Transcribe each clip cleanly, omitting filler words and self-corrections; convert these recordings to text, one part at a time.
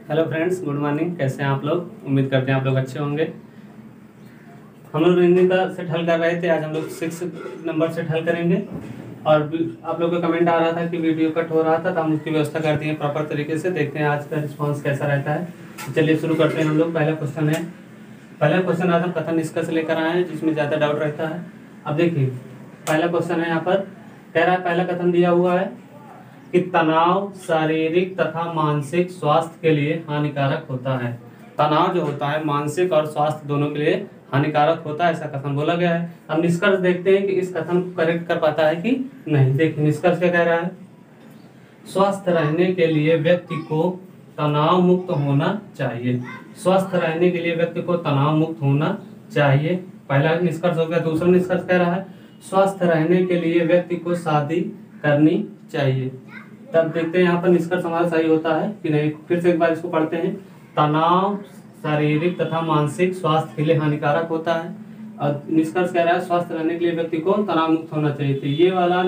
Hello friends, good morning. कैसे हैं आप लोग? उम्मीद करते हैं आप लोग अच्छे होंगे। हम लोग रीजनिंग का सेट हल कर रहे थे। आज हम लोग 6 नंबर सेट हल करेंगे। और आप लोग का कमेंट आ रहा था कि वीडियो कट हो रहा था, तो हम उसकी व्यवस्था कर दिए प्रॉपर तरीके से। देखते हैं आज का रिस्पांस कैसा रहता है। तो चलिए शुरू करते हैं हम लोग। पहला क्वेश्चन है। पहला क्वेश्चन आज हम कथन निष्कर्ष लेकर आए हैं, जिसमें ज़्यादा डाउट रहता है। अब देखिए पहला क्वेश्चन है, यहाँ पर कह रहा है, पहला कथन दिया हुआ है कि तनाव शारीरिक तथा मानसिक स्वास्थ्य के लिए हानिकारक होता है। तनाव जो होता है मानसिक और स्वास्थ्य दोनों के लिए हानिकारक होता है, ऐसा कथन बोला गया है। अब निष्कर्ष देखते हैं कि इस कथन को करेक्ट कर पाता है कि नहीं। देखिए निष्कर्ष क्या कह रहा है। स्वस्थ रहने के लिए व्यक्ति को तनाव मुक्त होना चाहिए। स्वस्थ रहने के लिए व्यक्ति को तनाव मुक्त होना चाहिए, पहला निष्कर्ष हो गया। दूसरा निष्कर्ष कह रहा है स्वस्थ रहने के लिए व्यक्ति को शादी करनी चाहिए। तब देखते हैं यहाँ पर निष्कर्ष हमारा सही होता है कि नहीं। फिर से एक बार इसको पढ़ते हैं। तनाव शारीरिक तथा मानसिक स्वास्थ्य के लिए हानिकारक होता है, और निष्कर्ष कह रहा है स्वस्थ रहने के लिए व्यक्ति को तनाव मुक्त होना चाहिए। तो ये वाला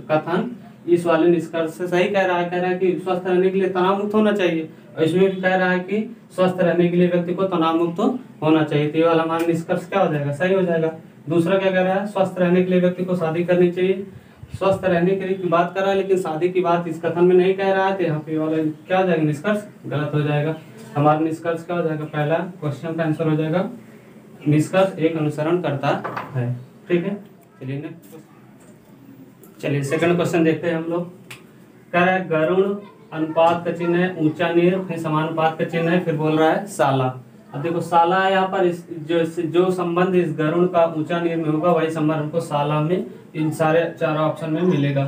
कथन इस वाले निष्कर्ष से सही कह रहा है कि स्वस्थ रहने के लिए तनाव मुक्त होना चाहिए, और इसमें भी कह रहा है कि स्वस्थ रहने के लिए व्यक्ति को तनाव मुक्त होना चाहिए। तो ये वाला हमारा निष्कर्ष क्या हो जाएगा, सही हो जाएगा। दूसरा क्या कह रहा है, स्वस्थ रहने के लिए व्यक्ति को शादी करनी चाहिए। स्वस्थ रहने के लिए की बात कर रहा है, लेकिन शादी की बात इस कथन में नहीं कह रहा है, तो यहाँ पे वाला क्या हो जाएगा, निष्कर्ष गलत हो जाएगा। हमारा निष्कर्ष क्या हो जाएगा, पहला क्वेश्चन का आंसर हो जाएगा निष्कर्ष एक अनुसरण करता है। ठीक है, चलिए नेक्स्ट। चलिए सेकंड क्वेश्चन देखते हैं हम लोग। कह रहा है गरुण अनुपात का चिन्ह है ऊंचा नीर, फिर समानुपात का चिन्ह है, फिर बोल रहा है साला। अब देखो साला है यहाँ पर, इस जो संबंध इस गरुण का ऊंचा नीर में होगा, वही संबंध हमको साला में इन सारे चार ऑप्शन में मिलेगा।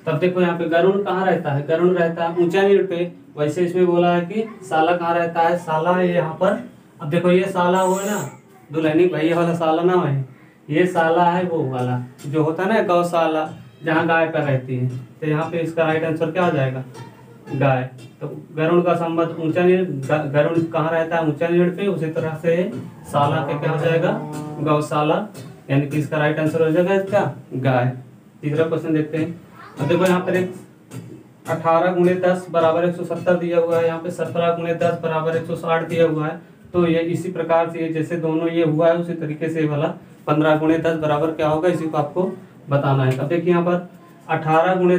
तब देखो यहाँ पे गरुण कहाँ रहता है, गरुण रहता है ऊंचा नीर पे। वैसे इसमें बोला है कि साला कहाँ रहता है, साला है यहाँ पर। अब देखो ये साला हुआ ना दुल्हनी भाई वाला साला ना है, ये साला है वो वाला जो होता है ना गौशाला, जहाँ गाय पर रहती है। तो यहाँ पे इसका राइट आंसर क्या हो जाएगा, गाय। तो गरुड़ का संबंध ऊंचा नीर, गरुड़ कहाँ रहता है, ऊंचा नीर पे। उसी तरह से साला का क्या हो जाएगा, गौशाला, यानी कि इसका राइट आंसर हो जाएगा इसका गाय। तीसरा क्वेश्चन देखते हैं। अब देखो यहाँ पर एक 18 गुणे 10 बराबर 170 दिया हुआ है, यहाँ पे 17 गुणे 10 बराबर 160 दिया हुआ है। तो ये इसी प्रकार से जैसे दोनों ये हुआ है, उसी तरीके से वाला 15 गुणे 10 बराबर क्या होगा, इसी को आपको बताना है। अब देखिए यहाँ पर 18 गुणे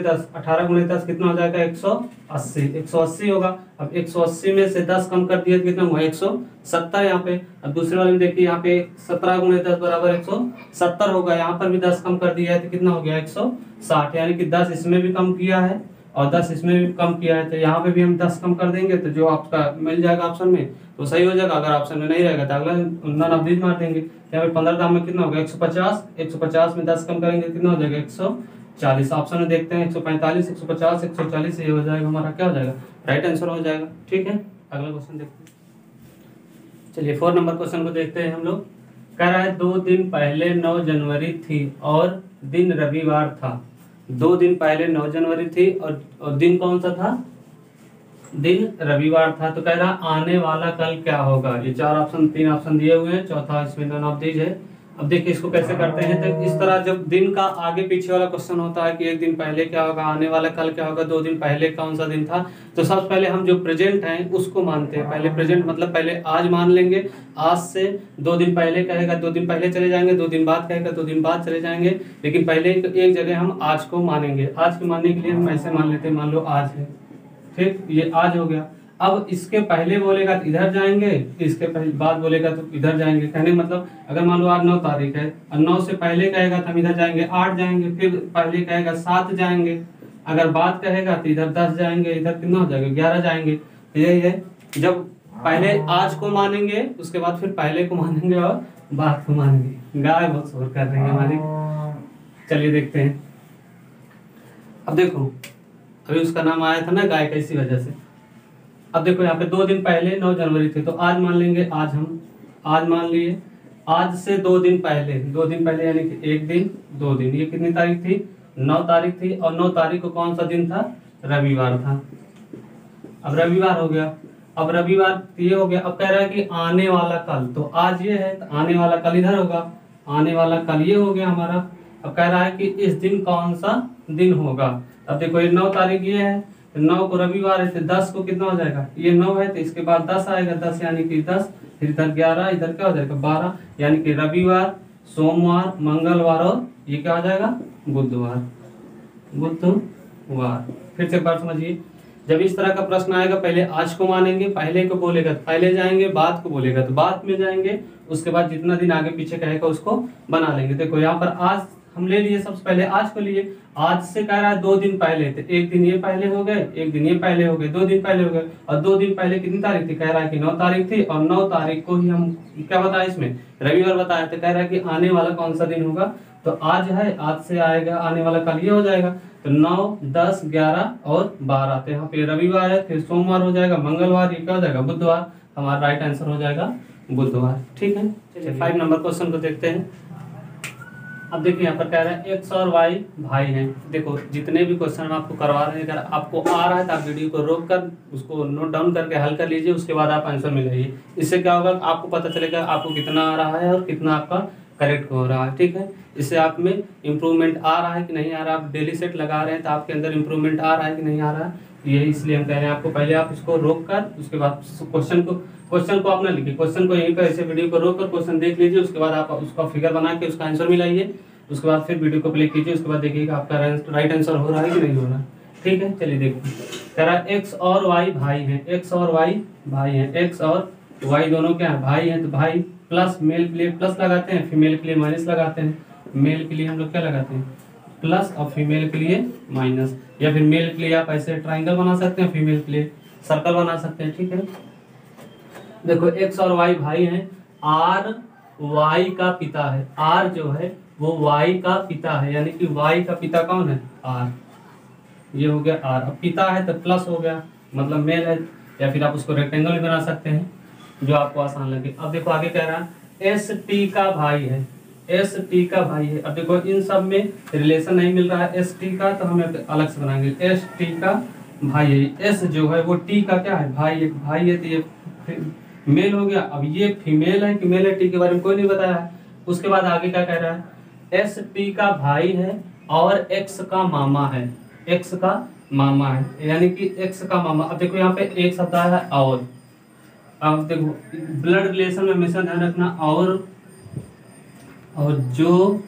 10 कितना हो जाएगा, 180 होगा। अब 180 में से 10 कम कर दिया तो कितना हुआ, 170 यहाँ पे। अब दूसरे वाले में देखिए यहाँ पे 17 गुणे 10 बराबर 170 होगा, यहाँ पर भी 10 कम कर दिया है तो कितना हो गया, 160। यानी कि 10 इसमें भी कम किया है और 10 इसमें भी कम किया है, तो यहाँ पे भी हम 10 कम कर देंगे तो जो आपका मिल जाएगा ऑप्शन में तो सही हो जाएगा। अगर ऑप्शन में नहीं रहेगा तो अगला नन ऑफ मार देंगे। यहाँ पे 15 दाम में कितना होगा, 150 में 10 कम करेंगे कितना हो जाएगा, 140। ऑप्शन में देखते हैं 145, 150, 140, ये हो जाएगा हमारा क्या हो जाएगा, राइट आंसर हो जाएगा। ठीक है, अगला क्वेश्चन देखते हैं। चलिए 4 नंबर क्वेश्चन को देखते हैं हम लोग। कह रहा है 2 दिन पहले 9 जनवरी थी और दिन रविवार था। 2 दिन पहले 9 जनवरी थी और दिन कौन सा था, दिन रविवार था। तो कह रहा आने वाला कल क्या होगा। ये 3 ऑप्शन दिए हुए हैं, चौथा इसमें नन ऑफ दीज है। अब देखिए इसको कैसे करते हैं। तो इस तरह जब दिन का आगे पीछे वाला क्वेश्चन होता है कि 1 दिन पहले क्या होगा, आने वाला कल क्या होगा, 2 दिन पहले कौन सा दिन था, तो सबसे पहले हम जो प्रेजेंट है उसको मानते हैं। पहले प्रेजेंट मतलब पहले आज मान लेंगे, आज से 2 दिन पहले कहेगा 2 दिन पहले चले जाएंगे, 2 दिन बाद कहेगा 2 दिन बाद चले जाएंगे, लेकिन पहले एक जगह हम आज को मानेंगे। आज को मानने के लिए हम ऐसे मान लेते हैं, मान लो आज है, ठीक, ये आज हो गया। अब इसके पहले बोलेगा तो इधर जाएंगे, इसके पहले बाद बोलेगा तो इधर जाएंगे। कहने मतलब अगर मान लो आज 9 तारीख है और 9 से पहले कहेगा तो हम इधर जाएंगे 8 जाएंगे, फिर पहले कहेगा 7 जाएंगे, अगर बाद कहेगा तो इधर 10 जाएंगे, इधर कितना हो जाएगा 11 जाएंगे। तो यही है, जब पहले आज को मानेंगे उसके बाद फिर पहले को मानेंगे और बाद को मानेंगे। गाय बहुत शोर कर रही है हमारी। चलिए देखते हैं। अब देखो अभी उसका नाम आया था ना गाय का, इसी वजह से। अब देखो यहाँ पे 2 दिन पहले 9 जनवरी थी, तो आज मान लेंगे, आज हम आज मान लिए। आज से 2 दिन पहले, 2 दिन पहले यानी कि 1 दिन 2 दिन, ये कितनी तारीख थी, 9 तारीख थी। और 9 तारीख को कौन सा दिन था, रविवार था। अब रविवार हो गया, अब रविवार ये हो गया। अब कह रहा है कि आने वाला कल, तो आज ये है तो आने वाला कल इधर होगा, आने वाला कल ये हो गया हमारा। अब कह रहा है कि इस दिन कौन सा दिन होगा। अब देखो ये 9 तारीख ये है, तो 9 को रविवार है तो 10 को कितना हो जाएगा, ये 9 है तो इसके बाद 10 आएगा, 10 यानी कि 10, फिर इधर 11, इधर क्या हो जाएगा 12, यानी कि रविवार, सोमवार, मंगलवार और ये क्या हो जाएगा बुधवार। बुधवार फिर से एक बार समझिए, जब इस तरह का प्रश्न आएगा पहले आज को मानेंगे, पहले को बोलेगा तो पहले जाएंगे, बाद को बोलेगा तो बाद में जाएंगे, उसके बाद जितना दिन आगे पीछे कहेगा उसको बना लेंगे। देखो यहाँ पर आज हम ले लिए, सबसे पहले आज को लिए, आज से कह रहा है 2 दिन पहले, तो एक दिन ये पहले हो गए, एक दिन ये पहले हो गए, 2 दिन पहले हो गए, और 2 दिन पहले कितनी तारीख थी, कह रहा है कि 9 तारीख थी, और 9 तारीख को ही हम क्या बताया इसमें रविवार बताया, तो कह रहा है कि आने वाला कौन सा दिन होगा, तो आज है, आज से आएगा आने वाला कल ये हो जाएगा, तो 9, 10, 11 और 12, तो यहाँ पे रविवार है, फिर सोमवार हो जाएगा, मंगलवार, ये क्या हो जाएगा बुधवार, हमारा राइट आंसर हो जाएगा बुधवार। ठीक है, चलिए 5 नंबर क्वेश्चन को देखते हैं। अब देखिए यहाँ पर कह रहा है एक्स और वाई भाई हैं। देखो जितने भी क्वेश्चन हम आपको करवा रहे हैं, अगर आपको आ रहा है तो आप वीडियो को रोक कर उसको नोट डाउन करके हल कर लीजिए, उसके बाद आप आंसर मिलाइए। इससे क्या होगा, आपको पता चलेगा आपको कितना आ रहा है और कितना आपका करेक्ट हो रहा है। ठीक है, इससे आप में इम्प्रूवमेंट आ रहा है कि नहीं आ रहा है, आप डेली सेट लगा रहे हैं तो आपके अंदर इम्प्रूवमेंट आ रहा है कि नहीं आ रहा है, यही इसलिए हम कह रहे हैं आपको पहले आप इसको रोक कर उसके बाद क्वेश्चन को आप ना लिखिए, क्वेश्चन को यहीं पर ऐसे वीडियो को रोक कर क्वेश्चन देख लीजिए, उसके बाद आप उसका फिगर बना के उसका आंसर मिलाइए, उसके बाद फिर वीडियो को प्ले कीजिए, उसके बाद देखिएगा आपका राइट आंसर हो रहा है कि नहीं हो रहा है। ठीक है, चलिए देखिए, कह रहा है एक्स और वाई भाई हैं, एक्स और वाई भाई हैं, एक्स और वाई दोनों क्या है भाई हैं, तो भाई प्लस मेल के लिए प्लस लगाते हैं, फीमेल के लिए माइनस लगाते हैं, मेल के लिए हम लोग क्या लगाते हैं प्लस और फीमेल के लिए माइनस, या फिर मेल के लिए आप ऐसे ट्राइंगल बना सकते हैं, फीमेल के लिए सर्कल बना सकते हैं। ठीक है, देखो एक्स और वाई भाई हैं, आर वाई का पिता है, आर जो है वो वाई का पिता है, यानी कि वाई का पिता कौन है आर, ये हो गया आर, अब पिता है तो प्लस हो गया मतलब मेल है, या फिर आप उसको रेक्टेंगल भी बना सकते हैं जो आपको आसान लगे। अब देखो आगे कह रहा है एस टी का भाई है, एस टी का भाई है। अब देखो इन सब में रिलेशन नहीं मिल रहा है एस टी का, तो हम अलग से बनाएंगे, एस टी का भाई है, एस जो है वो टी का क्या है भाई है, भाई है तो ये मेल हो गया। अब ये फीमेल है कि मेल है, टी के बारे में कोई नहीं बताया है। उसके बाद आगे क्या कह रहा है, एस टी का भाई है और एक्स का मामा है, एक्स का मामा है, यानी कि एक्स का मामा। अब देखो यहाँ पे एक शब्द आया है और, अब देखो ब्लड रिलेशन में हमेशा ध्यान रखना और जो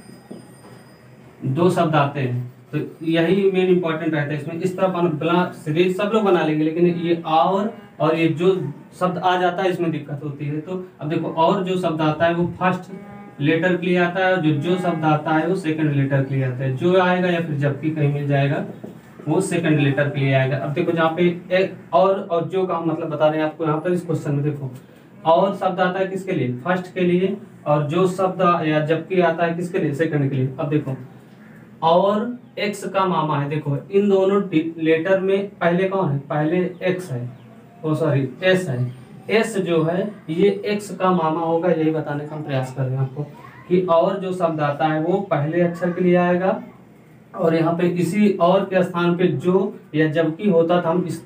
2 शब्द आते हैं तो यही मेन इंपॉर्टेंट रहता है इसमें। इस तरह बना सीरीज सब लोग बना लेंगे, लेकिन ये और ये जो शब्द आ जाता है इसमें दिक्कत होती है। तो अब देखो और जो शब्द आता है वो फर्स्ट लेटर के लिए आता है, और जो शब्द आता है वो सेकंड लेटर के लिए आता है, जो आएगा या फिर जबकि कहीं मिल जाएगा वो सेकंड लेटर के लिए आएगा। अब देखो जहाँ पे एक और जो का मतलब बता रहे हैं आपको यहाँ पर इस क्वेश्चन में, देखो और शब्द आता है किसके लिए फर्स्ट के लिए, और जो शब्द या जबकि आता है किसके लिए सेकंड के लिए। अब देखो और एक्स का मामा है, देखो इन दोनों लेटर में पहले कौन है, पहले एक्स है, ओ सॉरी एस है, एस जो है ये एक्स का मामा होगा, यही बताने का हम प्रयास कर रहे हैं आपको कि और जो शब्द आता है वो पहले अक्षर के लिए आएगा, और यहाँ पे इसी और के स्थान पे जो या जबकि होता था हम इस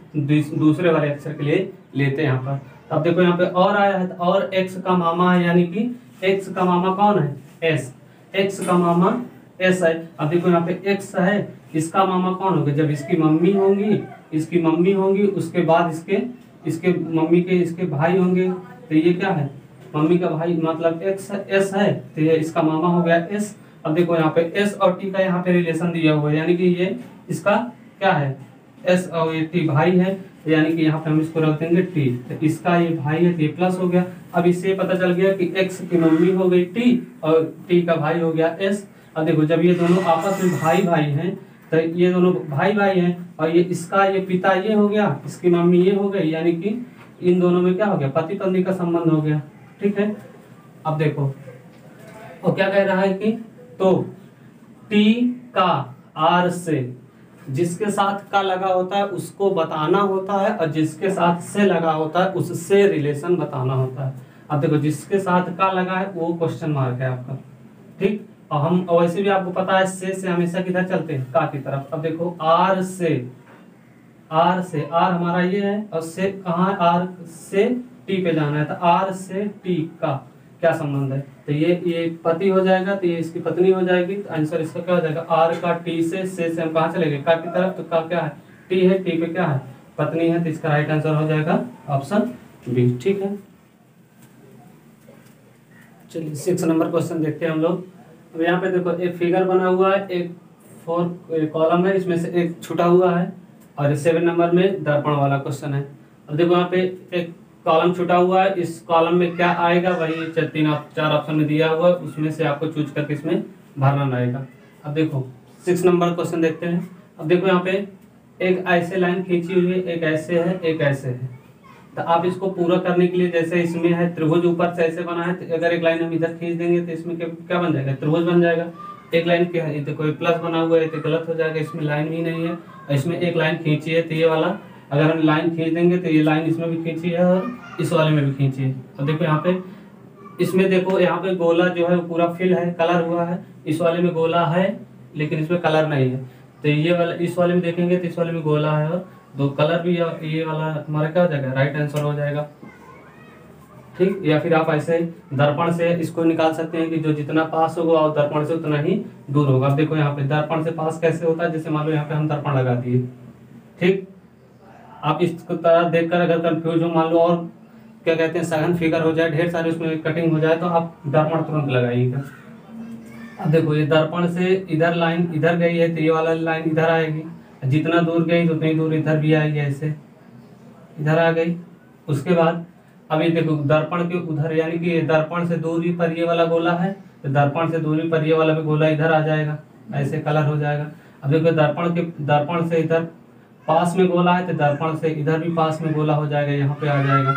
दूसरे वाले अक्षर के लिए लेते हैं यहाँ पर। अब देखो यहाँ पे और आया है, तो और एक्स का मामा है, यानी कि एक्स का मामा कौन है एस, एक्स का मामा एस है। अब देखो यहाँ पे एक्स है, इसका मामा कौन होगा, जब इसकी मम्मी होंगी उसके बाद इसके मम्मी के इसके भाई होंगे, तो ये क्या है मम्मी का भाई मतलब एक्स एस है, तो ये इसका मामा हो गया एस। अब देखो यहाँ पे एस और टी का यहाँ पे रिलेशन दिया हुआ है, यानी कि ये इसका क्या है एस और ये टी भाई है, यानी कि यहाँ पे हम इसको रख देंगे टी, तो इसका ये भाई है तो ये प्लस हो गया। अब इससे पता चल गया कि एक्स की मम्मी हो गई टी और टी का भाई हो गया एस। अब देखो जब ये दोनों आपस में भाई हैं तो ये दोनों भाई हैं, और ये इसका ये पिता ये हो गया, इसकी मम्मी ये हो गई, यानी कि इन दोनों में क्या हो गया पति पत्नी का संबंध हो गया। ठीक है, अब देखो और क्या कह रहा है कि तो टी का आर से, जिसके साथ का लगा होता है उसको बताना होता है, और जिसके साथ से लगा होता है उससे रिलेशन बताना होता है। अब देखो जिसके साथ का लगा है वो क्वेश्चन मार्क है आपका। ठीक, और हम वैसे भी आपको पता है से हमेशा किधर चलते हैं का की तरफ। अब देखो आर से आर हमारा ये है, और से कहाँ है आर से टी पे जाना है, तो आर से टी का क्या संबंध है, तो ये पति हो जाएगा, तो ये इसकी पत्नी हो जाएगी, तो आंसर इसका क्या हो जाएगा आर का टी से हम कहाँ चले गए का की तरफ, तो का क्या है टी है, टी पे क्या है, पत्नी है, तो इसका राइट आंसर हो जाएगा ऑप्शन बी। ठीक है, चलिए 6 नंबर क्वेश्चन देखते हैं हम लोग। अब यहाँ पे देखो एक फिगर बना हुआ है, एक 4 कॉलम है, इसमें से एक छूटा हुआ है, और 7 नंबर में दर्पण वाला क्वेश्चन है। अब देखो यहाँ पे एक कॉलम छूटा हुआ है, इस कॉलम में क्या आएगा, वही 4 ऑप्शन में दिया हुआ है, उसमें से आपको चूज करके इसमें भरना रहेगा। अब देखो 6 नंबर क्वेश्चन देखते हैं। अब देखो यहाँ पे एक ऐसे लाइन खींची हुई है, एक ऐसे है, एक ऐसे है। तो आप इसको पूरा करने के लिए, जैसे इसमें है त्रिभुज ऊपर से ऐसे बना है, तो अगर एक लाइन हम इधर खींच देंगे तो इसमें क्या बन जाएगा, त्रिभुज बन जाएगा। एक लाइन क्या है, तो कोई प्लस बना हुआ है तो गलत हो जाएगा, इसमें लाइन ही नहीं है। इसमें एक लाइन खींची है, तो ये वाला अगर हम लाइन खींच देंगे तो ये लाइन इसमें भी खींची है और इस वाले में भी खींची है। और देखो यहाँ पे इसमें देखो यहाँ पे गोला जो है वो पूरा फिल है, कलर हुआ है। इस वाले में गोला है लेकिन इसमें कलर नहीं है। तो ये वाला इस वाले में देखेंगे तो इस वाले में गोला है और दो कलर भी, ये वाला हमारा क्या हो जाएगा, राइट आंसर हो जाएगा। ठीक, या फिर आप ऐसे दर्पण से इसको निकाल सकते हैं कि जो जितना पास होगा और दर्पण से उतना ही दूर होगा। अब देखो यहाँ पे दर्पण से पास कैसे होता है, जैसे मान लो यहाँ पे हम दर्पण लगा दिए। ठीक, आप इसको तरह देखकर अगर कंफ्यूज हो, मान लो और क्या कहते हैं सघन फिगर हो जाए, ढेर सारे उसमें कटिंग हो जाए, तो आप दर्पण तुरंत लगाइएगा। अब देखो ये दर्पण से इधर लाइन इधर गई है, तो ये वाला लाइन इधर आएगी, जितना दूर गई उतनी दूर इधर भी आएगी, ऐसे इधर आ गई। उसके बाद अब ये देखो दर्पण के उधर, यानी कि दर्पण से दूरी पर ये वाला गोला है, तो दर्पण से दूरी पर ये वाला भी गोला इधर आ जाएगा, ऐसे कलर हो जाएगा। अब देखो दर्पण से इधर पास में गोला है, तो दर्पण से इधर भी पास में गोला हो जाएगा, यहाँ पे आ जाएगा।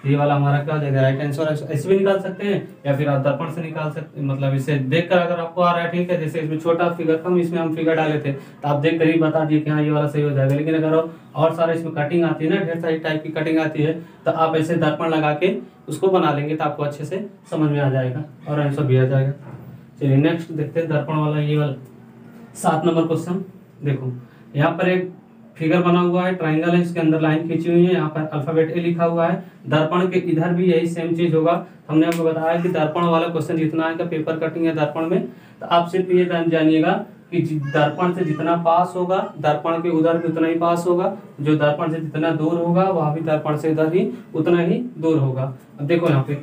ये वाला हमारा क्या हो जाएगा, राइट आंसर। ऐसे भी निकाल सकते हैं या फिर आप दर्पण से निकाल सकते हैं, मतलब इसे देखकर अगर आपको आ रहा है, ठीक है। जैसे इसमें छोटा फिगर था, इसमें हम फिगर डाले थे, तो आप देख कर ही बता दिए कि हाँ ये वाला सही हो जाएगा। लेकिन अगर और सारा इसमें कटिंग आती है ना, ढेर सारी टाइप की कटिंग आती है, तो आप ऐसे दर्पण लगा के उसको बना लेंगे तो आपको अच्छे से समझ में आ जाएगा और आंसर भी आ जाएगा। चलिए नेक्स्ट देखते हैं दर्पण वाला, ये वाला 7 नंबर क्वेश्चन। देखो यहाँ पर एक फिगर बना हुआ है, ट्राइंगल है, इसके अंदर लाइन खींची हुई है, यहाँ पर अल्फाबेट ए लिखा हुआ है। दर्पण के इधर भी यही सेम चीज होगा। हमने आपको बताया कि दर्पण वाला क्वेश्चन जितना आएगा पेपर कटिंग है दर्पण में, तो आप सिर्फ ये जानिएगा कि दर्पण से जितना पास होगा दर्पण के उधर भी उतना ही पास होगा, जो दर्पण से जितना दूर होगा वह भी दर्पण से इधर ही उतना ही दूर होगा। अब देखो यहाँ पे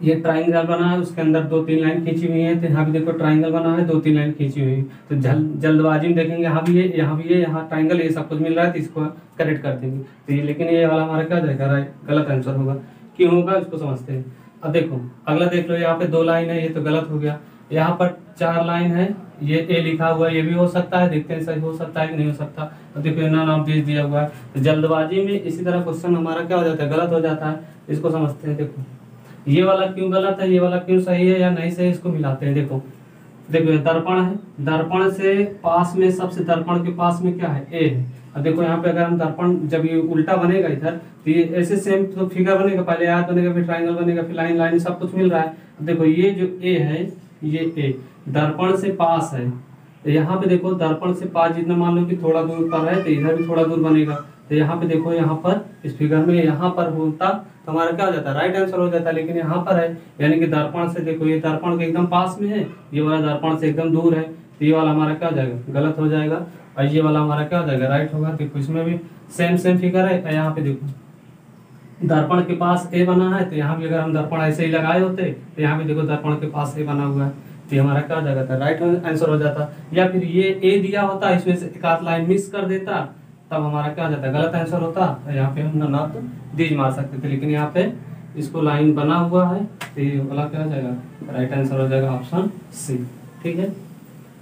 ये ट्राइंगल बना है, उसके अंदर 2-3 लाइन खींची हुई है, तो यहाँ भी देखो ट्राइंगल बना है, 2-3 लाइन खींची हुई है। तो जल्दबाजी में देखेंगे यहाँ भी ये, यहाँ भी ये, यहाँ ट्राइंगल, ये सब कुछ मिल रहा है, तो इसको करेक्ट कर देंगे। तो ये लेकिन ये वाला हमारा क्या हो जाएगा, राइट, गलत आंसर होगा। क्यों होगा इसको समझते हैं। अब देखो अगला देख लो, यहाँ पे 2 लाइन है, ये तो गलत हो गया। यहाँ पर 4 लाइन है, ये ए लिखा हुआ है, ये भी हो सकता है, देखते हैं सही हो सकता है कि नहीं हो सकता। अब देखो इतना नाम भेज दिया हुआ है, तो जल्दबाजी में इसी तरह क्वेश्चन हमारा क्या हो जाता है, गलत हो जाता है। इसको समझते हैं। देखो ये वाला क्यों गलत है, ये वाला क्यों सही है या नहीं सही, इसको मिलाते हैं। देखो देखो दर्पण है, दर्पण से पास में सबसे दर्पण के पास में क्या है, ए है। अब देखो यहाँ पे अगर हम दर्पण जब ये उल्टा बनेगा इधर, तो ये ऐसे सेम तो फिगर बनेगा, पहले आयत बनेगा, फिर ट्राइंगल बनेगा, फिर लाइन लाइन सब कुछ मिल रहा है। अब देखो ये जो ए है, ये ए दर्पण से पास है, तो यहाँ पे देखो दर्पण से पास जितना मान लो कि थोड़ा दूर पर है, तो इधर भी थोड़ा दूर बनेगा। तो यहाँ पे देखो, यहाँ पर इस फिगर में यहाँ पर होता तो हमारा क्या हो जाता है, राइट आंसर हो जाता है। लेकिन यहाँ पर है, यानी कि दर्पण से देखो ये दर्पण के एकदम पास में है, ये वाला दर्पण से एकदम दूर है, तो ये वाला हमारा क्या हो जाएगा, गलत हो जाएगा। और ये वाला हमारा क्या हो जाएगा, राइट होगा। देखो इसमें भी सेम फिगर है, यहाँ पे देखो दर्पण के पास ए बना है, तो यहाँ भी अगर हम दर्पण ऐसे ही लगाए होते, तो यहाँ भी देखो दर्पण के पास ए बना हुआ है, तो हमारा क्या हो जाता है, राइट आंसर हो जाता। या फिर ये ए दिया होता, इसमें से एक आध लाइन मिस कर देता, तब हमारा क्या हो जाता है, गलत आंसर होता। यहाँ पे हम ना तो दीज मार सकते थे, लेकिन यहाँ पे इसको लाइन बना हुआ है, तो ये वाला क्या हो जाएगा, राइट आंसर हो जाएगा ऑप्शन सी। ठीक है,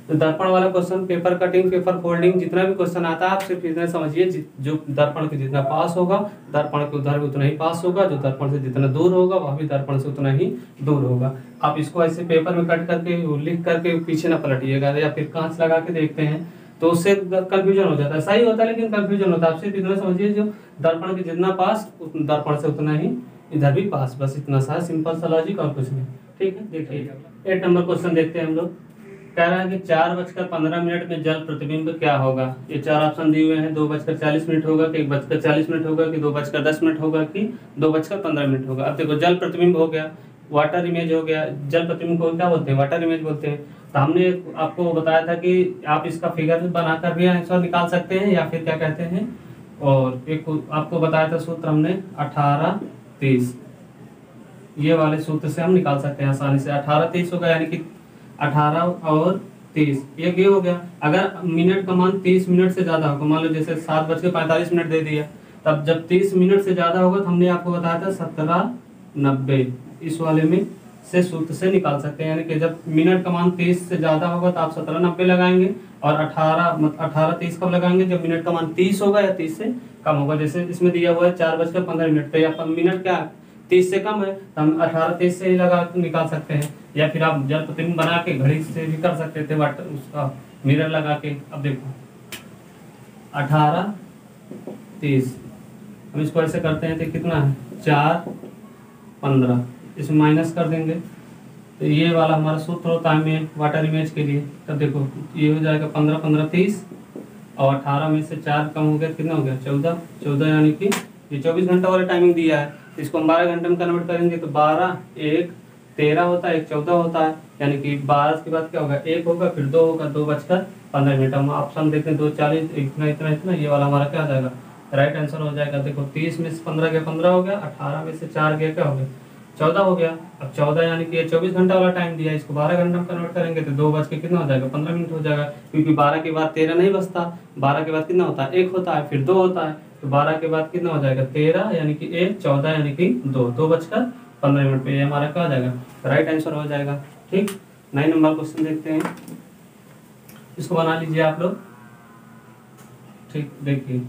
तो दर्पण वाला question, paper cutting, paper folding, जितना भी क्वेश्चन आता है आप सिर्फ इतना समझिए, जो दर्पण के जितना पास होगा दर्पण के उधर भी उतना ही पास होगा, जो दर्पण से जितना दूर होगा वह भी दर्पण से उतना ही दूर होगा। आप इसको ऐसे पेपर में कट करके लिख करके पीछे ना पलटिएगा, या फिर कांच लगा के देखते हैं तो उससे कंफ्यूजन हो जाता है। सही होता है लेकिन कंफ्यूजन होता है। आप सिर्फ इतना समझिए, जो दर्पण के जितना पास दर्पण से उतना ही इधर भी पास, बस इतना सा सिंपल सा लॉजिक और कुछ नहीं। ठीक है, देखिए 8 नंबर क्वेश्चन देखते हैं हम लोग। कह रहा है कि 4:15 में जल प्रतिबिंब क्या होगा। ये 4 ऑप्शन दिए हुए हैं, 2:40 होगा कि 1:40 होगा कि 2:10 होगा कि 2:15 होगा। अब देखो जल प्रतिबिंब हो गया, वाटर इमेज हो गया, जल प्रतिबिंब को क्या बोलते हैं, वाटर इमेज बोलते हैं। तो हमने आपको बताया था कि आप इसका फिगर बनाकर भी आंसर निकाल सकते हैं या फिर क्या कहते हैं, और एक आपको बताया था सूत्र हमने 18-30, ये वाले सूत्र से हम निकाल सकते हैं आसानी से। 18-30 होगा, यानी कि 18 और 30 ये हो गया। अगर मिनट का मान 30 मिनट से ज्यादा होगा, मान लो जैसे 7:45 दे दिया, तब जब 30 मिनट से ज्यादा होगा तो हमने आपको बताया था 17:90, इस वाले में से सूत्र से निकाल सकते हैं। यानी कि जब मिनट का मान 30 से ज्यादा होगा तो आप 17:90 लगाएंगे, और 18-30 कब लगाएंगे, जब मिनट का मान 30 होगा या 30 से कम होगा। जैसे इसमें दिया हुआ है 4:15 तो या मिनट क्या 30 से कम है, तो हम 18-30 से ही लगा निकाल सकते हैं। या फिर आप जल प्रतिबिंब बना के घड़ी से भी कर सकते थे, वाटर उसका मिरर लगा के। अब देखो 18-30, हम इसको ऐसे करते हैं तो कितना है 4-15, इसमें माइनस कर देंगे तो ये वाला हमारा सूत्र होता है वाटर इमेज के लिए। तब देखो ये हो जाएगा 15-15-30, और 18 में से 4 कम हो गया, कितना हो गया 14, यानी कि ये 24 घंटा वाला टाइमिंग दिया है। इसको हम 12 घंटे में कन्वर्ट करेंगे तो 12-1-13 होता है, 1-14 होता है, यानी कि 12 के बाद क्या होगा 1 होगा, फिर 2 होगा, 2:15। हम ऑप्शन देखते हैं 2:40, इतना इतना इतना, ये वाला हमारा क्या हो जाएगा राइट आंसर हो जाएगा। देखो 30 में से 15 गया 15 हो गया, 18 में से 4 गया क्या हो गया 14 हो गया। अब 14 यानी कि ये 24 घंटा वाला टाइम दिया है, इसको 12 घंटे में कन्वर्ट करेंगे तो 2 बज के कितना हो जाएगा 15 मिनट हो जाएगा, क्योंकि 12 के बाद 13 नहीं बचता, 12 के बाद कितना होता है 1 होता है, फिर 2 होता है, तो 12 के बाद कितना हो जाएगा 13 यानी कि 1, 14 यानी कि 2:15 मिनट पे ये हमारा क्या हो जाएगा राइट आंसर हो जाएगा। ठीक, 9 नंबर क्वेश्चन देखते हैं, इसको बना लीजिए आप लोग। ठीक, देखिए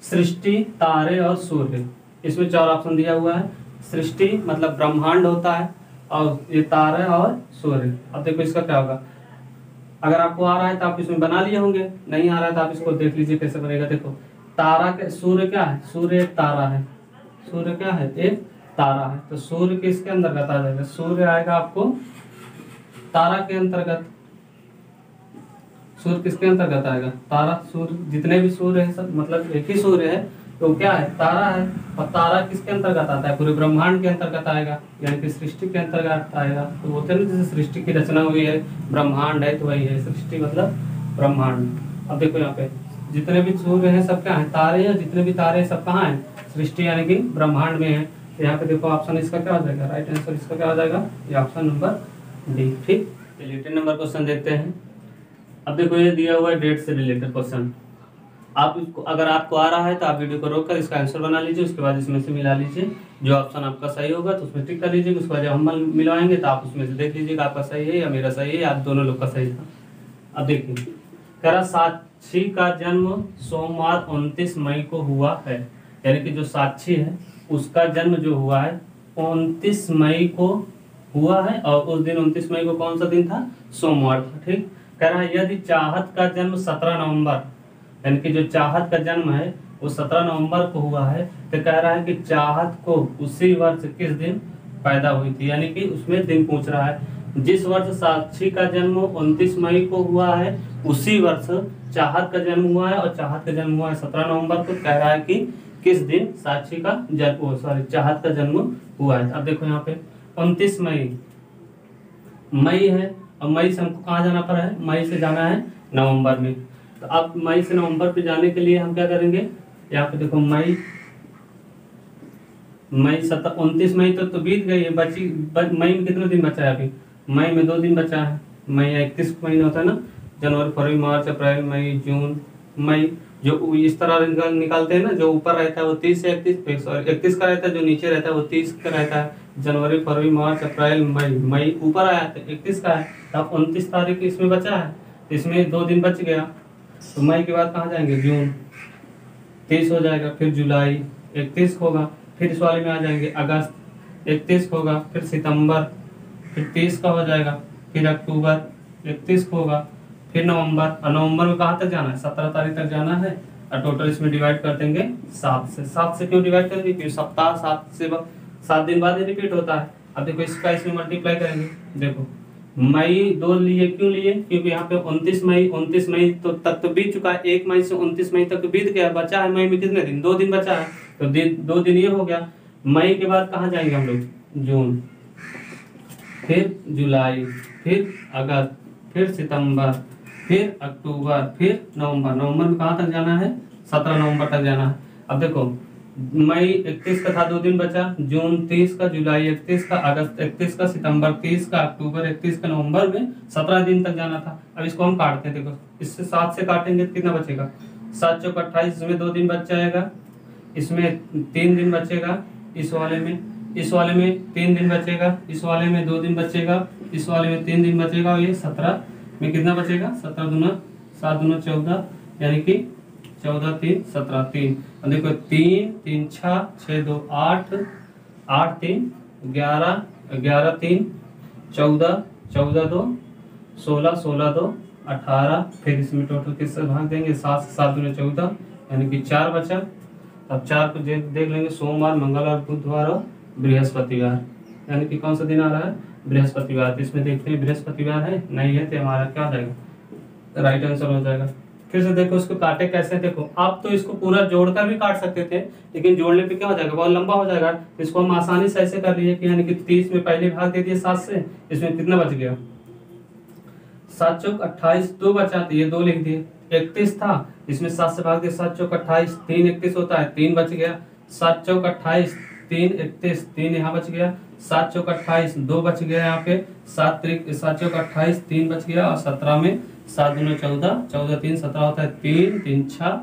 सृष्टि, तारे और सूर्य, इसमें 4 ऑप्शन दिया हुआ है। सृष्टि मतलब ब्रह्मांड होता है, और ये तारे और सूर्य। अब देखो इसका क्या होगा, अगर आपको आ रहा है तो आप इसमें बना लिए होंगे, नहीं आ रहा है तो आप इसको देख लीजिए कैसे बनेगा। देखो तारा के, सूर्य क्या है, सूर्य एक तारा है, सूर्य क्या है एक तारा है, तो सूर्य किसके अंतर्गत आ जाएगा, सूर्य आएगा आपको तारा के अंतर्गत। सूर्य किसके अंतर्गत आएगा, तारा। सूर्य जितने भी सूर्य है सब मतलब एक ही सूर्य है, तो क्या है तारा है, और तारा किसके अंतर्गत आता है, पूरे ब्रह्मांड के अंतर्गत आएगा, यानी कि सृष्टि के अंतर्गत आएगा। तो बोलते हैं ना जैसे सृष्टि की रचना हुई है, ब्रह्मांड है, तो वही है सृष्टि मतलब ब्रह्मांड। अब देखो यहाँ पे जितने भी सूर्य हैं सब क्या है तारे हैं, जितने भी तारे हैं सब कहाँ है सृष्टि यानी कि ब्रह्मांड में है। यहाँ पे देखो ऑप्शन इसका क्या हो जाएगा, राइट आंसर इसका क्या हो जाएगा, ये ऑप्शन नंबर डी। ठीक, चलिए 10 नंबर क्वेश्चन देखते हैं। अब देखो ये दिया हुआ है डेट से रिलेटेड क्वेश्चन। आप इसको अगर आपको आ रहा है तो आप वीडियो को रोककर इसका आंसर बना लीजिए, उसके बाद इसमें से मिला लीजिए, जो ऑप्शन आपका सही होगा तो उसमें टिक कर लीजिए। उसके बाद जब हम मिलवाएंगे तो आप उसमें से देख लीजिएगा आपका सही है या मेरा सही है या दोनों लोग का सही था। अब देखिए कह रहा साक्षी का जन्म सोमवार 29 मई को हुआ है, यानी कि जो साक्षी है उसका जन्म जो हुआ है 29 मई को हुआ है, और उस दिन 29 मई को कौन सा दिन था, सोमवार था। ठीक, कह रहा है यदि चाहत का जन्म 17 नवंबर, यानी कि जो चाहत का जन्म है वो 17 नवंबर को हुआ है, तो कह रहा है कि चाहत को उसी वर्ष किस दिन पैदा हुई थी, यानी कि उसमें दिन पूछ रहा है। जिस वर्ष साक्षी का जन्म 29 मई को हुआ है उसी वर्ष चाहत का जन्म हुआ है, और चाहत का जन्म हुआ है 17 नवंबर को। कह रहा है कि किस दिन साक्षी का जन्म चाहत का जन्म हुआ है। अब देखो यहाँ पे 29 मई है, और मई से हमको कहाँ जाना पड़ा है, मई से जाना है नवंबर में। तो अब मई से नवंबर पे जाने के लिए हम क्या करेंगे, यहाँ पे देखो मई 29 मई तो बीत गई है, मई में कितने दिन बचा है, अभी मई में 2 दिन बचा है। मई 31 महीना होता है ना, जनवरी फरवरी मार्च अप्रैल मई जून मई, जो इस तरह निकालते हैं ना, जो ऊपर रहता है वो 30 से 31 का रहता है, जो नीचे रहता है वो 30 का रहता है। जनवरी फरवरी मार्च अप्रैल मई ऊपर आया तो 31 का है, अब 29 तारीख इसमें बचा है, इसमें 2 दिन बच गया। तो मई के बाद कहाँ जाएंगे, जून 30 हो जाएगा, फिर जुलाई 31 होगा, फिर इस वाले में आ जाएंगे अगस्त 31 होगा, फिर सितंबर फिर 30 का हो जाएगा, फिर अक्टूबर 31 होगा, फिर नवंबर, और नवंबर में कहाँ तक जाना है 17 तारीख तक जाना है, और टोटल इसमें डिवाइड कर देंगे 7 से क्यों डिवाइड करेंगे, क्योंकि सप्ताह 7 दिन बाद ही रिपीट होता है। अब देखो इसका इसमें मल्टीप्लाई करेंगे, देखो मई 2 लिए, क्यों लिए? क्योंकि यहाँ पे 29 मई तो तक तो बीत चुका है, 1 मई से 29 मई तक तो बीत गया, बचा है मई में कितने दिन? 2 दिन बचा है, तो 2 दिन ये हो गया। मई के बाद कहाँ जाएंगे हम लोग? जून, फिर जुलाई, फिर अगस्त, फिर सितंबर, फिर अक्टूबर, फिर नवंबर। नवंबर में कहाँ तक जाना है? 17 नवंबर तक जाना है। अब देखो मई 31 का था, 2 दिन बचा, जून 30 का, जुलाई 31 का, अगस्त 31 का, सितंबर 30 का, अक्टूबर 31 का, नवंबर में 17 दिन तक जाना था। अब इसको हम काटते हैं, देखो इससे 7 से काटेंगे तो कितना बचेगा? 7 चौक 28, इसमें 2 दिन बच जाएगा, इसमें 3 दिन बचेगा, इस वाले में 3 दिन बचेगा, इस वाले में 2 दिन बचेगा, इस वाले में 3 दिन बचेगा, और ये 17 में कितना बचेगा? 17 दूना 7 दूना 14, यानी कि 14 3 17 3। देखो 3 3 6 6 2 8 8 3 11 11 3 14 14 2 16 16 2 18, फिर इसमें टोटल किससे भाग देंगे? 7 से 7 दूना 14, यानी कि 4 बचा। अब 4 को देख लेंगे, सोमवार, मंगलवार, बुधवार और बृहस्पतिवार, यानी कि कौन सा दिन आ रहा है? बृहस्पतिवार। तो इसमें देखते हैं बृहस्पतिवार है, नहीं है तो हमारा क्या हो जाएगा? राइट आंसर हो जाएगा। फिर से देखो इसको काटे कैसे, देखो आप तो इसको पूरा जोड़कर भी काट सकते थे, लेकिन जोड़ने पे क्या हो जाएगा? बहुत लंबा हो जाएगा। इसको हम आसानी से ऐसे कर लिए कि यानी कि 30 में पहले भाग दे दिए 7 से, इसमें कितना बच गया? 7 चौक 28, 2 बचा तो ये 2 लिख दिए। 31 था, इसमें 7 से भाग दिए, 7 चौक 28, 3 31 होता है, 3 बच गया। 7 चौक 28, 3 31, 3 यहाँ बच गया। 7 चौक 28, 2 बच गया यहाँ पे। 7 चौक 28, 3 बच गया, और 17 में 7 दूना 14, 14 3 17 होता है, 3 3 6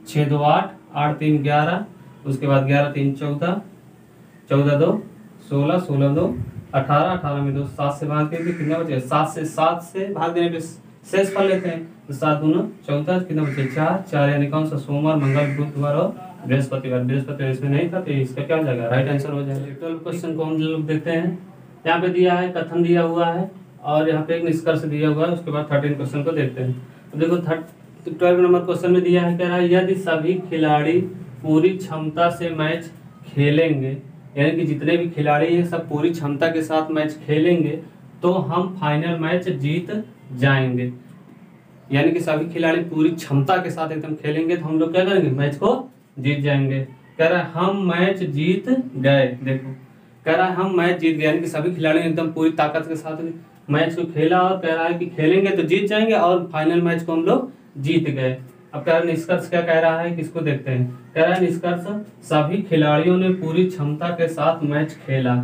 6 2 8 8 3 11, उसके बाद 11 3 14 14 2 16 16 2 18 18 में 2 7 से भाग देंगे, कितना बचेगा? 7 से भाग देने पे शेष फल लेते हैं, तो 7 दूना 14, कितना बचे? 4 4, यानी कौन सा? सोमवार, मंगल, बुधवार और बृहस्पतिवार। बृहस्पतिवार इसमें नहीं था, तो इसका क्या हो जाएगा? राइट आंसर हो जाएगा। 12 क्वेश्चन को हम लोग देखते हैं। यहाँ पे दिया है, कथन दिया हुआ है, और यहाँ पे एक निष्कर्ष दिया हुआ है। उसके बाद 13 क्वेश्चन को देखते हैं। तो देखो 12 नंबर क्वेश्चन में दिया है, कह रहा है यदि सभी खिलाड़ी पूरी क्षमता से मैच खेलेंगे, यानी कि जितने भी खिलाड़ी हैं सब पूरी क्षमता के साथ मैच खेलेंगे, तो हम फाइनल मैच जीत जाएंगे। यानी कि सभी खिलाड़ी पूरी क्षमता के साथ एकदम खेलेंगे तो हम लोग क्या करेंगे? मैच को जीत जाएंगे। कह रहा है हम मैच जीत गए, देखो कह रहा है हम मैच जीत गए, यानी कि सभी खिलाड़ी एकदम पूरी ताकत के साथ मैच को खेला, और कह रहा है कि खेलेंगे तो जीत जाएंगे, और फाइनल मैच को हम लोग जीत गए। अब कह रहा है निष्कर्ष क्या कह रहा है, किसको देखते हैं। कह रहा है निष्कर्ष, सभी खिलाड़ियों ने पूरी क्षमता के साथ मैच खेला।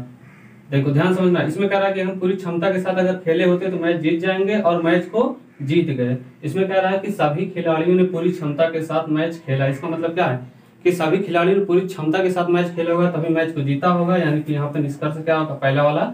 देखो ध्यान समझना, इसमें कह रहा है कि हम पूरी क्षमता के साथ अगर खेले होते तो मैच जीत जाएंगे, और मैच को जीत गए। इसमें कह रहा है कि सभी खिलाड़ियों ने पूरी क्षमता के साथ मैच खेला। इसका मतलब क्या है कि सभी खिलाड़ियों ने पूरी क्षमता के साथ मैच खेला होगा तभी मैच को जीता होगा, यानी कि यहाँ पे निष्कर्ष क्या होगा? पहला वाला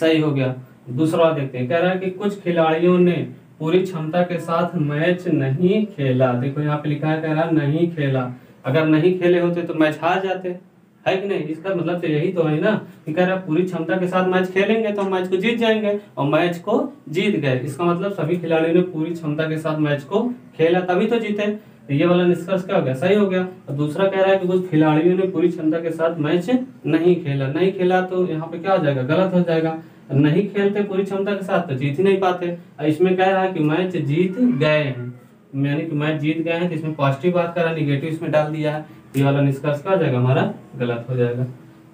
सही हो गया। दूसरा वाला देखते हैं, कह रहा है कि कुछ खिलाड़ियों ने पूरी क्षमता के साथ मैच नहीं खेला। देखो यहाँ पे लिखा है, कह रहा है नहीं खेला। अगर नहीं खेले होते तो मैच हार जाते, है कि नहीं? इसका मतलब तो यही तो है ना कि कह रहा है पूरी क्षमता के साथ मैच खेलेंगे तो हम मैच को जीत जाएंगे, और मैच को जीत गए। इसका मतलब सभी खिलाड़ियों ने पूरी क्षमता के साथ मैच को खेला तभी तो जीते। तो ये वाला निष्कर्ष क्या हो गया? सही हो गया। और दूसरा कह रहा है कि कुछ खिलाड़ियों ने पूरी क्षमता के साथ मैच नहीं खेला। नहीं खेला तो यहाँ पे क्या हो जाएगा? गलत हो जाएगा। नहीं खेलते पूरी क्षमता के साथ तो जीत ही नहीं पाते। इसमें कह रहा है कि मैच जीत गए हैं, यानी कि मैच जीत गए हैं, तो इसमें पॉजिटिव बात करा, निगेटिव इसमें डाल दिया है। ये वाला निष्कर्ष क्या हो जाएगा? हमारा गलत हो जाएगा।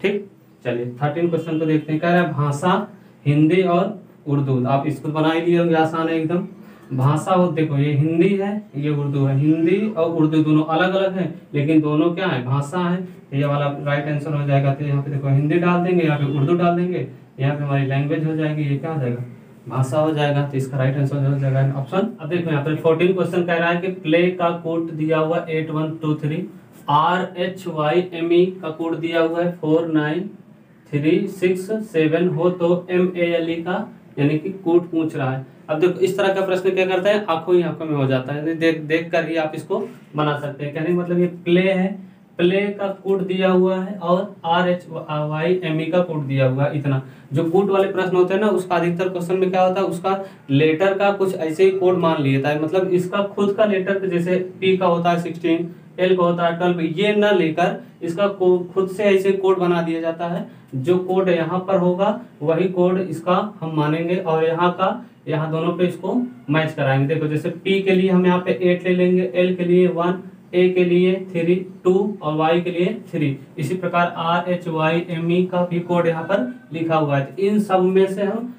ठीक, चलिए 13 क्वेश्चन को देखते हैं। कह रहा है भाषा हिंदी और उर्दू। आप इसको बना ही लिए होंगे, आसान है एकदम। भाषा हो, देखो ये हिंदी है, ये उर्दू है। हिंदी और उर्दू दोनों अलग अलग है, लेकिन दोनों क्या है? भाषा है। ये वाला राइट आंसर हो जाएगा। तो यहाँ पे देखो हिंदी डाल देंगे, यहाँ पे उर्दू डाल देंगे, यहाँ पे हमारी लैंग्वेज हो जाएगी, ये क्या हो जाएगा? भाषा हो जाएगा। तो इसका राइट आंसर हो जाएगा ऑप्शन। अब देखो यहाँ पे 14 क्वेश्चन कह रहा है कि प्ले का कोड दिया हुआ 8123, RHYME का कोड दिया हुआ है 49367 हो तो MALE का यानी कि कोड पूछ रहा है। अब देखो इस तरह का प्रश्न क्या करता है, आंखों ही आंखों में हो जाता है। देख कर ही आप इसको बना सकते हैं। कहने का मतलब ये प्ले है, प्ले का कोड दिया हुआ है और RHYME का कोड दिया हुआ है। इतना जो कोड वाले प्रश्न होते हैं ना, उसका अधिकतर क्वेश्चन में क्या होता है, उसका लेटर का कुछ ऐसे ही कोड मान लिया था, मतलब इसका खुद का लेटर, जैसे P का होता है 16, L का होता है 12, ये न लेकर इसका खुद से ऐसे कोड बना दिया जाता है। जो कोड यहाँ पर होगा वही कोड इसका हम मानेंगे, और यहाँ दोनों पे इसको मैच कराएंगे। देखो जैसे P के लिए हम यहाँ पे 8 ले लेंगे, L के लिए 1, A के लिए 3, 2 और Y के लिए 3। इसी प्रकार RHYME का भी कोड यहाँ पर लिखा हुआ है। इन सब में से हम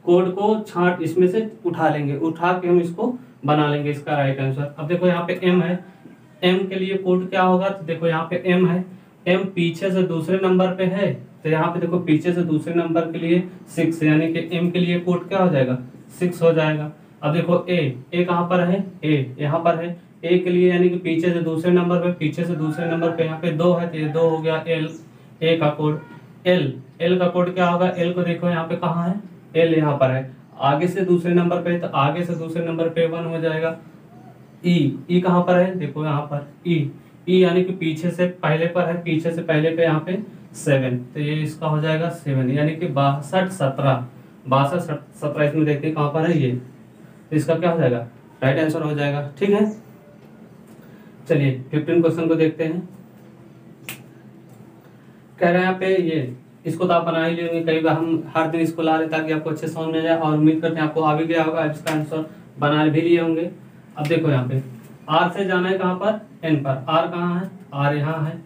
कोड को छांट इसमें से उठा लेंगे, उठा के हम इसको बना लेंगे इसका राइट आंसर। अब देखो यहाँ पे M है, M के लिए कोड क्या होगा, तो देखो यहाँ पे M है, M पीछे से दूसरे नंबर पे है, तो यहाँ पे देखो पीछे से दूसरे नंबर के लिए 6, यानी कि M के लिए कोड क्या हो जाएगा, 6 हो जाएगा। अब देखो A कहाँ पर है, A यहाँ पर है, A के लिए यानी कि पीछे से दूसरे नंबर पे, पीछे से दूसरे नंबर पे यहाँ पे 2 है, तो ये 2 हो गया L, A का कोड। L का कोड क्या होगा, L को देखो यहाँ पे कहाँ है, L यहाँ पर है, आगे से दूसरे नंबर पे, तो आगे से दूसरे नंबर पे 1 हो जाएगा। E कहाँ पर है, देखो यहाँ पर E यानी कि पीछे से पहले पर है, पीछे से पहले पे यहाँ पे 7, तो ये इसका हो जाएगा 7, यानी कि 62 17 इसमें देखते हैं कहाँ पर है ये, तो इसका क्या हो जाएगा, राइट आंसर हो जाएगा। ठीक है, चलिए 15 क्वेश्चन को देखते हैं। कह रहे हैं यहाँ पे ये, इसको तो आप बना ही लेंगे, कई बार हम हर दिन इसको ला रहे ताकि आपको अच्छे समझ में जाए, और उम्मीद करते हैं आपको आ भी गया होगा, इसका आंसर बना भी लिए होंगे। अब देखो यहाँ पे R से जाना है कहाँ पर, N पर। R कहाँ है, R यहाँ है,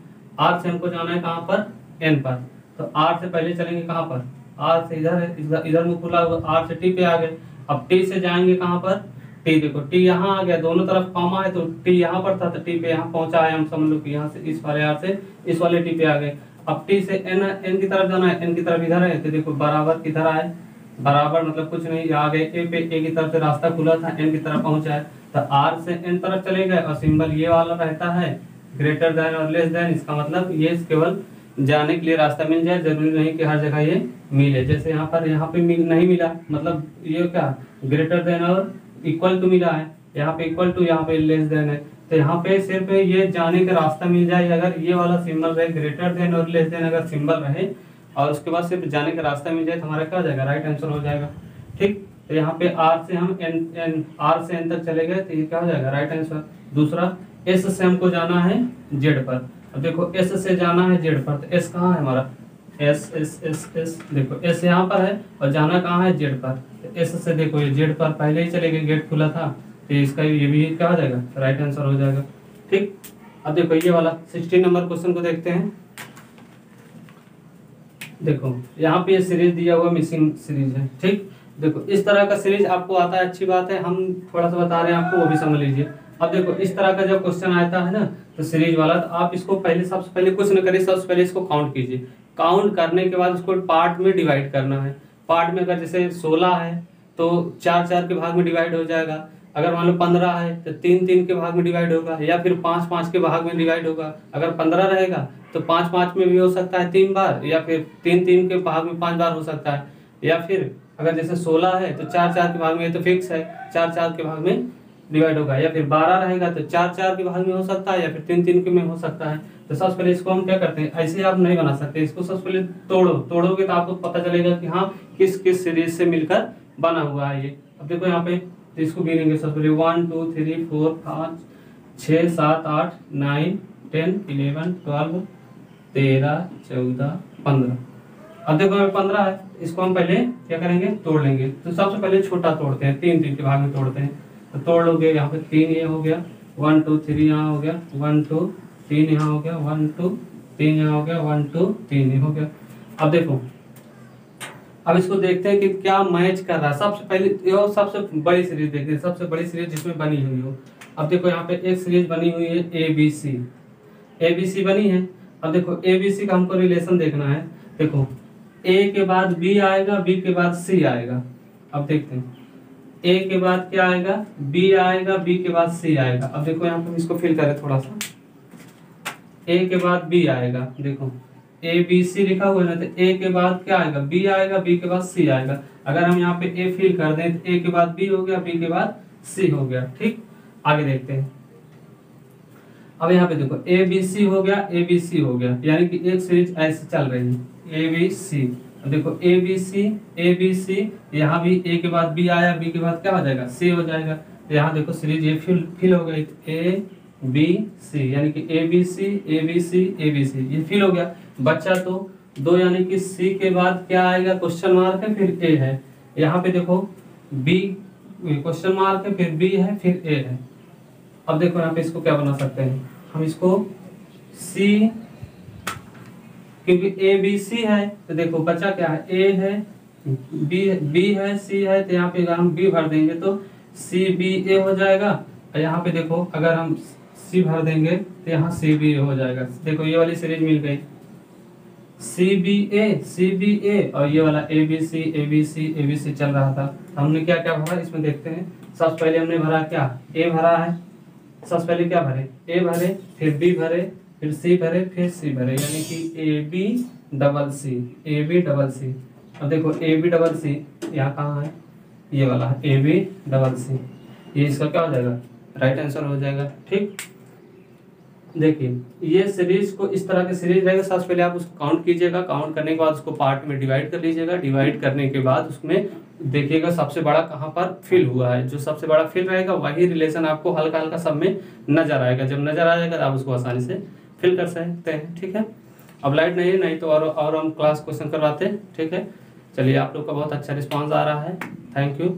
R से हमको जाना है कहाँ पर, N पर, तो R से पहले चलेंगे कहाँ पर, R से इधर है, इधर में खुला हुआ, R से T पे आ गए। अब T से जाएंगे कहाँ पर, T, देखो T यहाँ आ गया, दोनों तरफ कॉमा है, तो T यहाँ पर था, तो T पे यहाँ पहुंचा है, हम समझ लो कि यहाँ से इस वाले R से इस वाले T पे आ गए। अब T से N की तरफ जाना है, N की तरफ इधर है, तो देखो बराबर किधर आए, बराबर मतलब कुछ नहीं, आ गए A पे, A की तरफ से रास्ता खुला था, N की तरफ पहुंचा है, तो R से N तरफ चले गए, और सिंबल ये वाला रहता है ग्रेटर देन और लेस देन, इसका मतलब ये केवल जाने के लिए रास्ता मिल जाए, जरूरी नहीं कि हर जगह ये मिले। जैसे यहाँ पे नहीं मिला, मतलब ये क्या ग्रेटर देन और इक्वल टू मिला है, यहाँ पे इक्वल टू, यहाँ पे लेस देन है, तो यहाँ पे सिर्फ ये जाने का रास्ता मिल जाए, अगर ये वाला सिंबल रहे ग्रेटर देन और लेस देन अगर सिंबल रहे, और उसके बाद सिर्फ जाने का रास्ता मिल जाए, तो हमारा क्या हो जाएगा, राइट आंसर हो जाएगा। ठीक, तो यहाँ पे R से हम R से N तक चले गए, तो ये क्या हो जाएगा, राइट आंसर। दूसरा S से हमको जाना है Z पर। अब देखो S से जाना है Z पर, तो S कहाँ है हमारा, S देखो S यहाँ पर है, और जाना कहाँ है Z पर, तो S से देखो ये Z पर पहले ही चले गए, गेट खुला था, तो इसका ये भी क्या हो जाएगा, राइट आंसर हो जाएगा। ठीक, अब देखो ये वाला 16 नंबर क्वेश्चन को देखते हैं। देखो यहाँ पे ये सीरीज दिया हुआ मिसिंग सीरीज है। ठीक, देखो इस तरह का सीरीज आपको आता है, अच्छी बात है, हम थोड़ा सा बता रहे हैं आपको, वो भी समझ लीजिए। अब देखो इस तरह का जब क्वेश्चन आता है ना, तो सीरीज वाला, तो आप इसको पहले सबसे पहले कुछ न करिए, सबसे पहले इसको काउंट कीजिए। काउंट करने के बाद उसको पार्ट में डिवाइड करना है। पार्ट में अगर जैसे 16 है तो 4 के भाग में डिवाइड हो जाएगा, अगर मान लो 15 है तो 3 के भाग में डिवाइड होगा, या फिर 5 के भाग में डिवाइड होगा। अगर 15 रहेगा तो 5 में भी हो सकता है 3 बार, या फिर 3 के भाग में 5 बार हो सकता है, या फिर अगर जैसे 16 है तो 4 के भाग में, तो फिक्स है 4 के भाग में डिवाइड होगा, या फिर 12 रहेगा तो 4 के भाग में हो सकता है, या फिर 3 के में हो सकता है। तो सबसे पहले इसको हम क्या करते हैं, ऐसे आप नहीं बना सकते, इसको सबसे पहले तोड़ोगे तो आपको पता चलेगा कि हाँ किस किस सीरीज से मिलकर बना हुआ है ये। अब देखो यहाँ पे, तो इसको गिनेंगे सबसे पहले 1 2 3 4 5 6 7 8 9 10 11 12 13 14 15। अब देखो यहाँ 15 है, इसको हम पहले क्या करेंगे, तोड़ लेंगे। तो सबसे पहले छोटा तोड़ते हैं, 3 के भाग में तोड़ते हैं, तो तोड़ लोगे। यहाँ पे 3 ये हो गया, 1 2 3 यहाँ हो गया, 1 2 3 यहाँ हो गया, 1 2 3 यहाँ हो गया, 1 2 3 ये हो गया। अब देखो, अब इसको देखते हैं कि क्या मैच कर रहा है। सबसे पहले ये सबसे बड़ी सीरीज देखते हैं, सबसे बड़ी सीरीज जिसमें बनी हुई हो। अब देखो यहाँ पे एक सीरीज बनी हुई है ABC बनी है। अब देखो ABC का हमको रिलेशन देखना है। देखो A के बाद B आएगा, B के बाद C आएगा। अब देखते हैं A के बाद क्या आएगा, B आएगा, B के बाद C आएगा। अब देखो यहाँ पे इसको फिल करें थोड़ा सा, A के बाद B आएगा, देखो ABC लिखा हुआ है ना, तो A के बाद क्या आएगा, B आएगा, B के बाद C आएगा। अगर हम यहाँ पे A फिल कर दें तो A के बाद B हो गया, B के बाद C हो गया। ठीक, आगे देखते हैं। अब यहाँ पे देखो ए बी सी हो गया, ए बी सी हो गया, यानी कि एक सीरीज ऐसे चल रही है ए बी सी। देखो ए बी सी, ए बी सी, यहाँ भी ए के बाद बी आया, बी के बाद क्या हो जाएगा, सी हो जाएगा। यहाँ देखो सीरीज ये फिल हो गई ए बी सी, यानी कि A B C, A B C, A B C, ये फिल हो गया। बच्चा तो दो, यानी कि सी के बाद क्या आएगा, क्वेश्चन मार्क है, फिर ए है। यहाँ पे देखो बी क्वेश्चन मार्क है, फिर बी है, फिर ए है। अब देखो यहाँ पे इसको क्या बना सकते हैं हम, इसको सी, क्योंकि ए बी सी है तो देखो बचा क्या है, ए है, बी है, सी है, तो यहाँ पे अगर हम बी भर देंगे तो सी बी ए हो जाएगा। और यहाँ पे देखो अगर हम सी भर देंगे तो यहाँ सी बी ए हो जाएगा। देखो ये वाली सीरीज मिल गई, सी बी ए, और ये वाला A B C, A B C, A B C चल रहा था। हमने क्या क्या भरा इसमें देखते हैं। सबसे पहले हमने भरा क्या, ए भरा है। सबसे पहले क्या भरे, ए भरे, फिर बी भरे, फिर सी भरे, फिर सी भरे, यानी कि A B double C, A B double C. अब देखो ए बी डबल सी यहाँ कहाँ है, ये वाला है ए बी डबल सी, ये इसका क्या हो जाएगा, राइट आंसर हो जाएगा। ठीक, देखिए ये सीरीज को इस तरह की सीरीज रहेगा। सबसे पहले आप उसको काउंट कीजिएगा, काउंट करने के बाद उसको पार्ट में डिवाइड कर लीजिएगा। डिवाइड करने के बाद उसमें देखिएगा सबसे बड़ा कहाँ पर फिल हुआ है, जो सबसे बड़ा फिल रहेगा वही रिलेशन आपको हल्का हल्का सब में नजर आएगा। जब नजर आ जाएगा तो आप उसको आसानी से फिल कर सकते हैं। ठीक है, अब लाइट नहीं है, नहीं तो और हम क्लास क्वेश्चन करवाते हैं। ठीक है, चलिए आप लोग का बहुत अच्छा रिस्पॉन्स आ रहा है, थैंक यू।